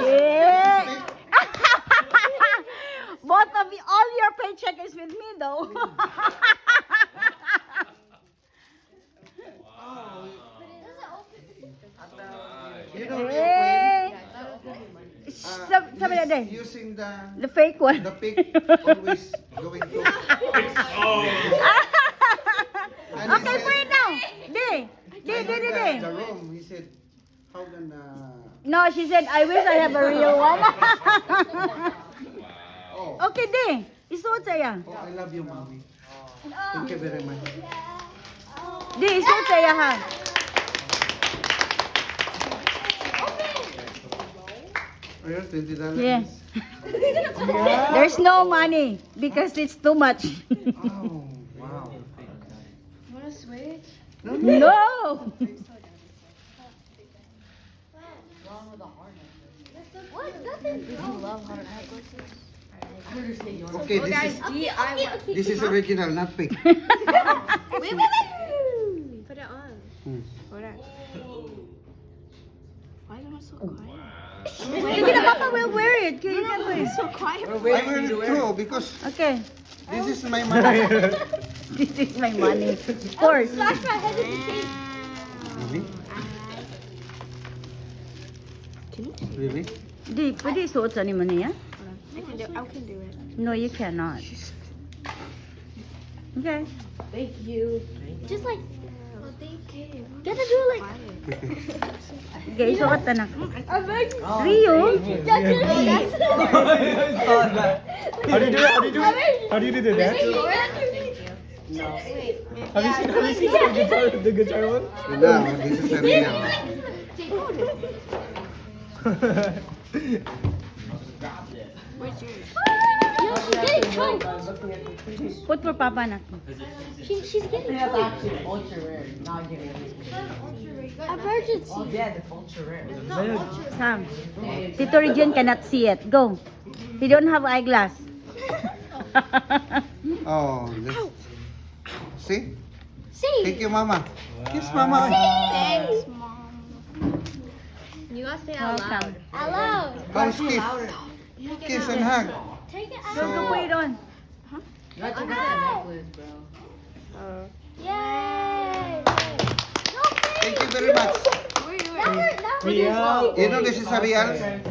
Yeah. Both of you, all your paycheck is with me though. You know, Hey. Sabi na din. using The fake one. the pick always going to. And he Okay, said- put it down. Di. The room, he said, how gonna... No, she said, I wish I have a real one. Oh, Okay, di. Isuot saya. oh, I love you, mommy. Thank you very much. Di, isuot saya ha. Ayun, $20. Yeah. There's no money because it's too much. Oh, wow. Wanna switch? No. What? Nothing. I love hard necklaces. Okay, this is original, not fake. Wait. Put it on. Hmm. Put it. Why am I so quiet? Sige na, Papa will wear it. Kaya na ko eh. So quiet. I will throw because Okay. this is my money. This is my money. Of course. Really? Really? Di, pwede isuot sa ni mo niya? I can do it. No, you cannot. Okay. Thank you. Just like. Oh, thank you. Gotta do like... Okay, isuot na na. I'm very. Rio? How do you do it? How do you do it? How do you do the dance? Have you seen the guitar one? No, this is original. Where's yours? She's getting choked. Put for Papa na. She's getting That's choked. actually ultra rare, not getting it. Emergency. Yeah, the ultra rare. Sam, Tito Region cannot see it. Go. He don't have eyeglass. Oh, this. See? See. Thank you, mama. Kiss, mama. Thanks, mom. You gotta say out Welcome. loud. Out loud. How's kiss? Kiss and hug. Take it out. Go, go, put it on. You have to get that necklace, bro. Yay! Thank you very much. Now we're Yeah. You know this is a real?